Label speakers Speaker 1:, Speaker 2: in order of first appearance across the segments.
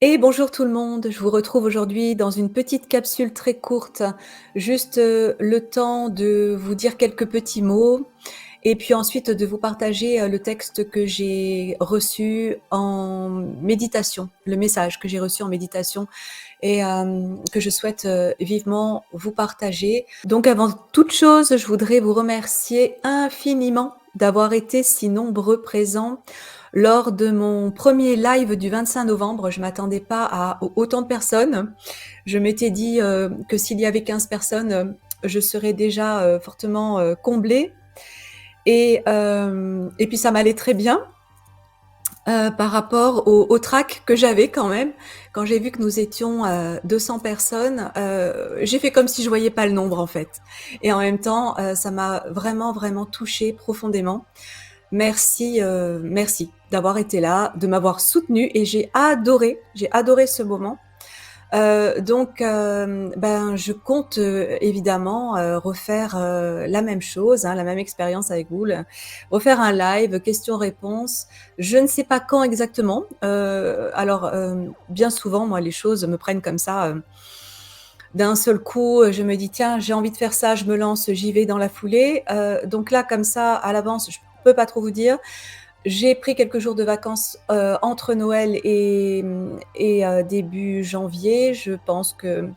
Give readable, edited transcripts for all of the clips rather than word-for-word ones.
Speaker 1: Et bonjour tout le monde, je vous retrouve aujourd'hui dans une petite capsule très courte, juste le temps de vous dire quelques petts mots et puis ensuite de vous partager le texte que j'ai reçu en méditation, le message que j'ai reçu en méditation et que je souhaite vivement vous partager. Donc avant toute chose, je voudrais vous remercier infiniment d'avoir été si nombreux présents lors de mon premier live du 25 novembre. Je m'attendais pas à autant de personnes. Je m'étais dit que s'il y avait 15 personnes, je serais déjà fortement comblée. Et puis ça m'allait très bien par rapport au trac que j'avais quand même. Quand j'ai vu que nous étions 200 personnes, j'ai fait comme si je voyais pas le nombre en fait. Et en même temps, ça m'a vraiment, vraiment touchée profondément. Merci, merci d'avoir été là, de m'avoir soutenue et j'ai adoré ce moment. Donc, ben, je compte évidemment refaire la même chose, hein, la même expérience avec vous, refaire un live, questions-réponses. Je ne sais pas quand exactement. Alors, bien souvent, moi, les choses me prennent comme ça. D'un seul coup, je me dis tiens, j'ai envie de faire ça, je me lance, j'y vais dans la foulée. Donc là, comme ça, à l'avance, je peux pas trop vous dire. J'ai pris quelques jours de vacances entre Noël et début janvier. Je pense que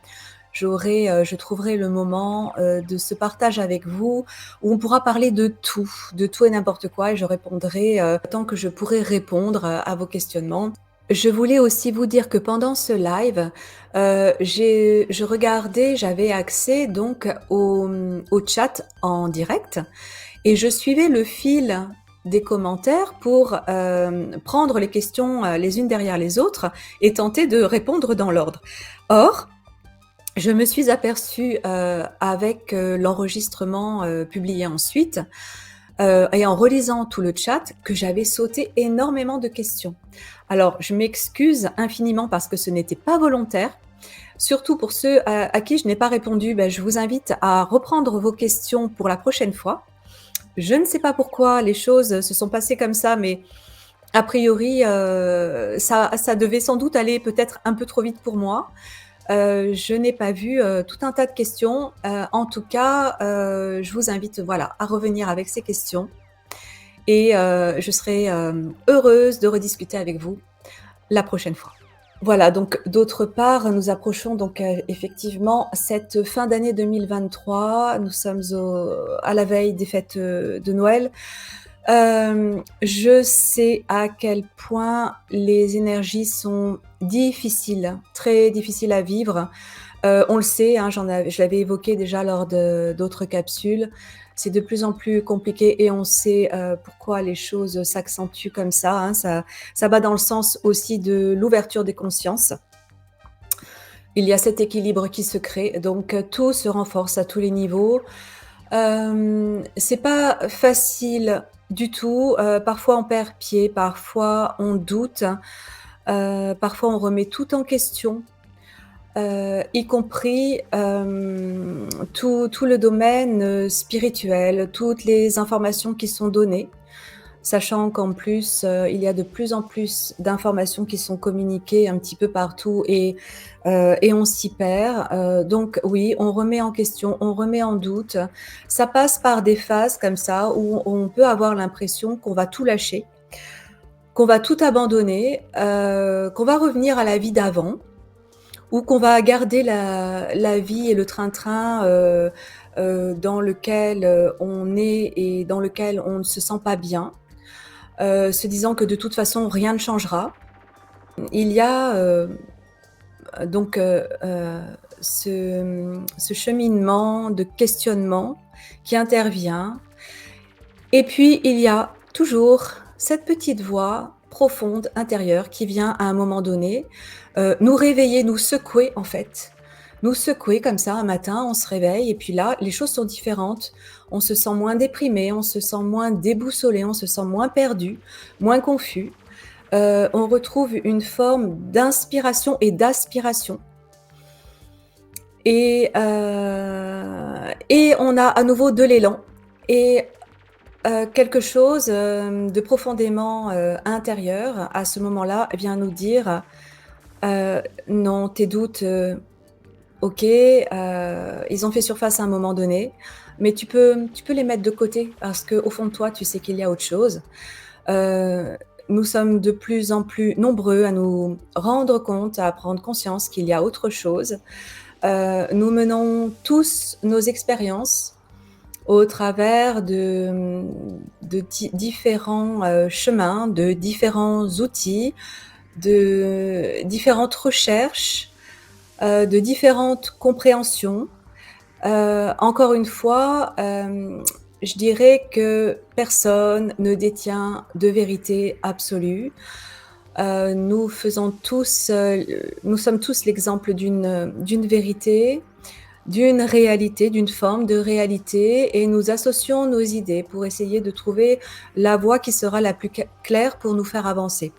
Speaker 1: je trouverai le moment de ce partage avec vous où on pourra parler de tout et n'importe quoi et je répondrai tant que je pourrai répondre à vos questionnements. Je voulais aussi vous dire que pendant ce live, j'avais accès donc au chat en direct et je suivais le fil des commentaires pour prendre les questions les unes derrière les autres et tenter de répondre dans l'ordre. Or, je me suis aperçue avec l'enregistrement publié ensuite et en relisant tout le chat que j'avais sauté énormément de questions. Alors, je m'excuse infiniment parce que ce n'était pas volontaire. Surtout pour ceux à qui je n'ai pas répondu, ben, je vous invite à reprendre vos questions pour la prochaine fois. Je ne sais pas pourquoi les choses se sont passées comme ça, mais a priori, ça devait sans doute aller peut-être un peu trop vite pour moi. Je n'ai pas vu tout un tas de questions. En tout cas, je vous invite voilà, à revenir avec ces questions et je serai heureuse de rediscuter avec vous la prochaine fois. Voilà, donc d'autre part, nous approchons donc effectivement cette fin d'année 2023. Nous sommes à la veille des fêtes de Noël. Je sais à quel point les énergies sont difficiles, très difficiles à vivre. On le sait, hein, je l'avais évoqué déjà lors d'autres capsules. C'est de plus en plus compliqué et on sait pourquoi les choses s'accentuent comme ça, hein. Ça va dans le sens aussi de l'ouverture des consciences. Il y a cet équilibre qui se crée, donc tout se renforce à tous les niveaux. C'est pas facile du tout. Parfois on perd pied, parfois on doute, parfois on remet tout en question. Y compris tout le domaine spirituel, toutes les informations qui sont données, sachant qu'en plus, il y a de plus en plus d'informations qui sont communiquées un petit peu partout et on s'y perd. Donc oui, on remet en question, on remet en doute. Ça passe par des phases comme ça où on peut avoir l'impression qu'on va tout lâcher, qu'on va tout abandonner, qu'on va revenir à la vie d'avant ou qu'on va garder la vie et le train-train dans lequel on est et dans lequel on ne se sent pas bien, se disant que de toute façon rien ne changera. Il y a donc ce cheminement de questionnement qui intervient. Et puis il y a toujours cette petite voix profonde intérieure qui vient à un moment donné nous réveiller, nous secouer en fait. Nous secouer comme ça un matin, on se réveille et puis là, les choses sont différentes. On se sent moins déprimé, on se sent moins déboussolé, on se sent moins perdu, moins confus. On retrouve une forme d'inspiration et d'aspiration. Et on a à nouveau de l'élan et quelque chose de profondément intérieur à ce moment-là vient nous dire Non, tes doutes, OK, ils ont fait surface à un moment donné, mais tu peux les mettre de côté parce qu'au fond de toi, tu sais qu'il y a autre chose. Heu, Nous sommes de plus en plus nombreux à nous rendre compte, à prendre conscience qu'il y a autre chose. Nous menons tous nos expériences au travers de différents, chemins, de différents outils, de différentes recherches, de différentes compréhensions. Encore une fois, je dirais que personne ne détient de vérité absolue. Nous sommes tous l'exemple d'une vérité, d'une réalité, d'une forme de réalité et nous associons nos idées pour essayer de trouver la voie qui sera la plus claire pour nous faire avancer.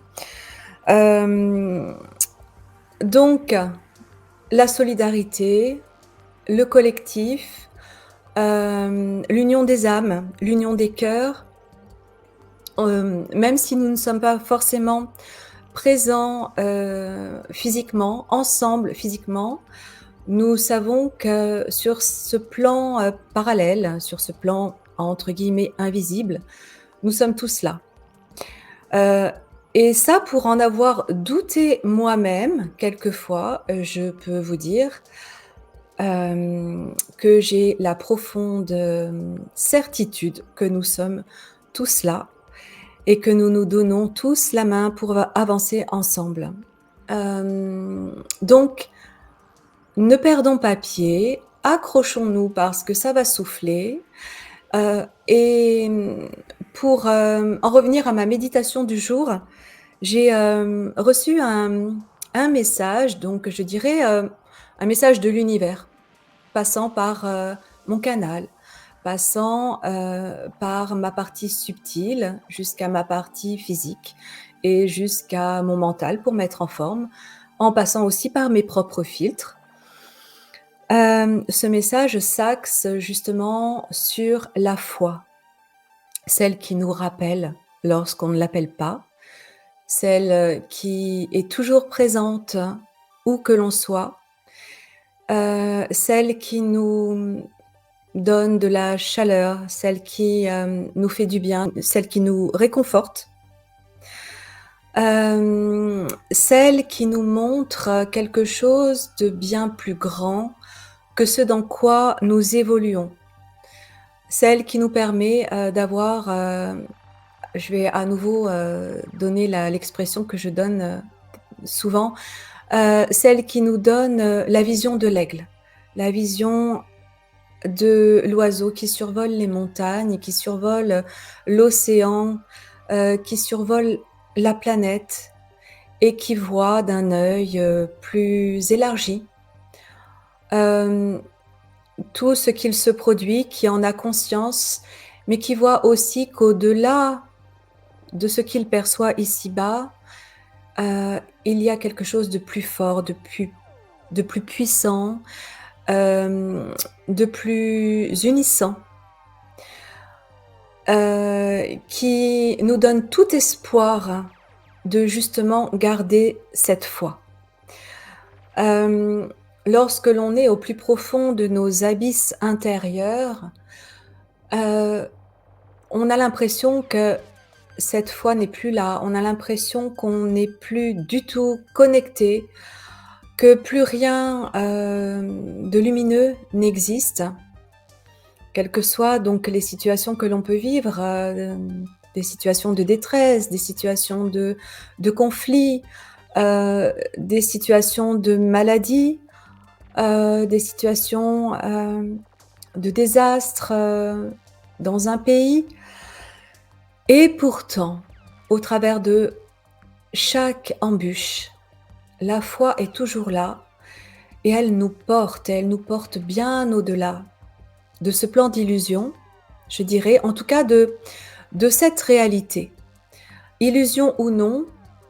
Speaker 1: Hem, donc la solidarité, le collectif, l'union des âmes, l'union des cœurs, même si nous ne sommes pas forcément présents, physiquement, ensemble physiquement, nous savons que sur ce plan, parallèle, sur ce plan entre guillemets «invisible», nous sommes tous là. Heu et ça, pour en avoir douté moi-même quelquefois, je peux vous dire, que j'ai la profonde, certitude que nous sommes tous là et que nous nous donnons tous la main pour avancer ensemble. Donc ne perdons pas pied, accrochons-nous parce que ça va souffler, et pour, en revenir à ma méditation du jour, j'ai, reçu un message, donc je dirais, un message de l'univers, passant par, mon canal, passant, par ma partie subtile jusqu'à ma partie physique et jusqu'à mon mental pour mettre en forme, en passant aussi par mes propres filtres. Ce message s'axe justement sur la foi, celle qui nous rappelle lorsqu'on ne l'appelle pas, celle, qui est toujours présente où que l'on soit, celle qui nous donne de la chaleur, celle qui, nous fait du bien, celle qui nous réconforte, celle qui nous montre quelque chose de bien plus grand que ce dans quoi nous évoluons. Celle qui nous permet, d'avoir, je vais à nouveau, donner l'expression que je donne, souvent, celle qui nous donne, la vision de l'aigle, la vision de l'oiseau qui survole les montagnes, qui survole l'océan, qui survole la planète et qui voit d'un œil, plus élargi, hem, tout ce qu'il se produit, qui en a conscience, mais qui voit aussi qu'au-delà de ce qu'il perçoit ici-bas, il y a quelque chose de plus fort, de plus puissant, hem, de plus unissant, qui nous donne tout espoir de justement garder cette foi. Hem, Lorsque l'on est au plus profond de nos abysses intérieurs, heu, on a l'impression que cette foi n'est plus là. On a l'impression qu'on n'est plus du tout connecté, que plus rien, de lumineux n'existe. Quelles que soient donc les situations que l'on peut vivre, des situations de détresse, des situations de conflit, des situations de maladie, des situations, de désastre, dans un pays et pourtant, au travers de chaque embûche, la foi est toujours là et elle nous porte bien au-delà de ce plan d'illusion, je dirais, en tout cas de cette réalité. Illusion ou non,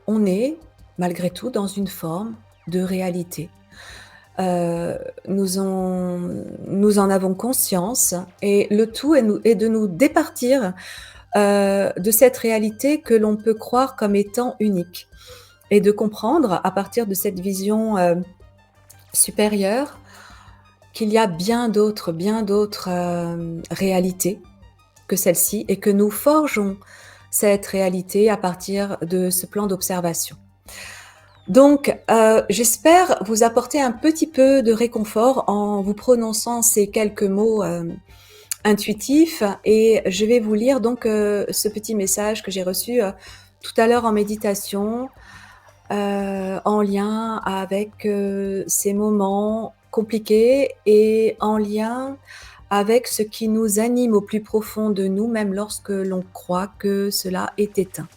Speaker 1: on est malgré tout dans une forme de réalité. Heu, nous en avons conscience et le tout est de nous départir, de cette réalité que l'on peut croire comme étant unique et de comprendre à partir de cette vision, supérieure qu'il y a bien d'autres, réalités que celle-ci et que nous forgeons cette réalité à partir de ce plan d'observation. Donc, j'espère vous apporter un petit peu de réconfort en vous prononçant ces quelques mots, intuitifs et je vais vous lire donc, ce petit message que j'ai reçu, tout à l'heure en méditation, en lien avec, ces moments compliqués et en lien avec ce qui nous anime au plus profond de nous, même lorsque l'on croit que cela est éteint.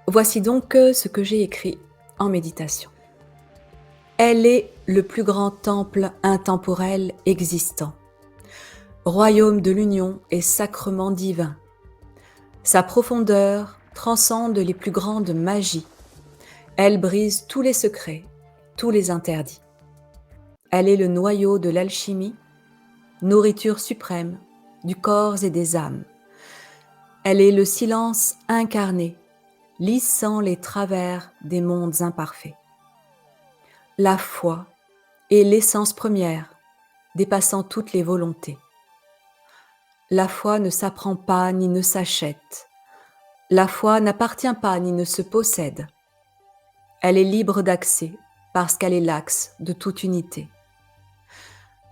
Speaker 1: Voici donc, ce que j'ai écrit en méditation. Elle est le plus grand temple intemporel existant, royaume de l'union et sacrement divin. Sa profondeur transcende les plus grandes magies. Elle brise tous les secrets, tous les interdits. Elle est le noyau de l'alchimie, nourriture suprême du corps et des âmes. Elle est le silence incarné, lissant les travers des mondes imparfaits. La foi est l'essence première, dépassant toutes les volontés. La foi ne s'apprend pas ni ne s'achète. La foi n'appartient pas ni ne se possède. Elle est libre d'accès parce qu'elle est l'axe de toute unité.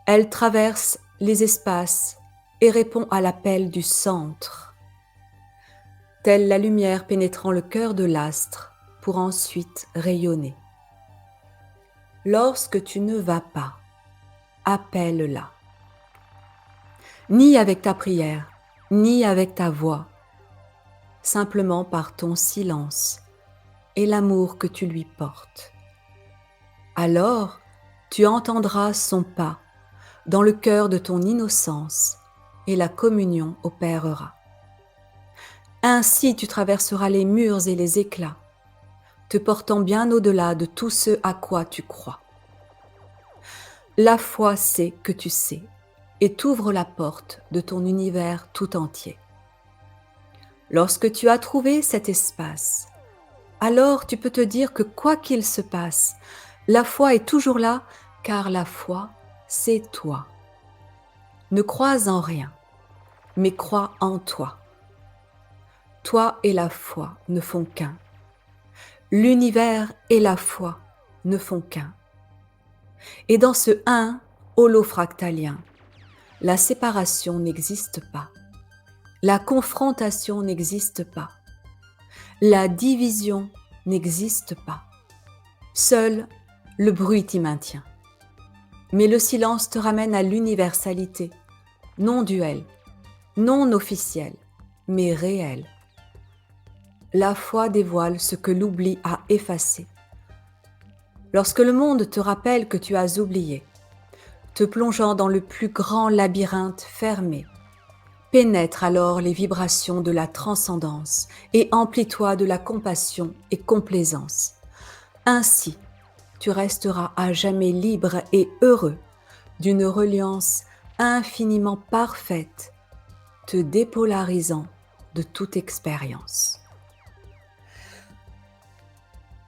Speaker 1: Elle traverse les espaces et répond à l'appel du centre. Telle la lumière pénétrant le cœur de l'astre pour ensuite rayonner. Lorsque tu ne vas pas, appelle-la. Ni avec ta prière, ni avec ta voix, simplement par ton silence et l'amour que tu lui portes. Alors, tu entendras son pas dans le cœur de ton innocence et la communion opérera. Ainsi tu traverseras les murs et les éclats, te portant bien au-delà de tout ce à quoi tu crois. La foi sait que tu sais et t'ouvre la porte de ton univers tout entier. Lorsque tu as trouvé cet espace, alors tu peux te dire que quoi qu'il se passe, la foi est toujours là, car la foi, c'est toi. Ne crois en rien, mais crois en toi. Toi et la foi ne font qu'un. L'univers et la foi ne font qu'un. Et dans ce un holofractalien, la séparation n'existe pas. La confrontation n'existe pas. La division n'existe pas. Seul le bruit t'y maintient. Mais le silence te ramène à l'universalité, non duel, non officiel, mais réel. La foi dévoile ce que l'oubli a effacé. Lorsque le monde te rappelle que tu as oublié, te plongeant dans le plus grand labyrinthe fermé, pénètre alors les vibrations de la transcendance et emplis-toi de la compassion et complaisance. Ainsi, tu resteras à jamais libre et heureux d'une reliance infiniment parfaite, te dépolarisant de toute expérience.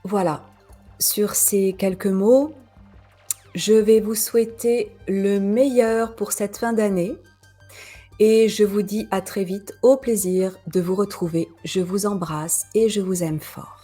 Speaker 1: Voilà, sur ces quelques mots, je vais vous souhaiter le meilleur pour cette fin d'année et je vous dis à très vite, au plaisir de vous retrouver. Je vous embrasse et je vous aime fort.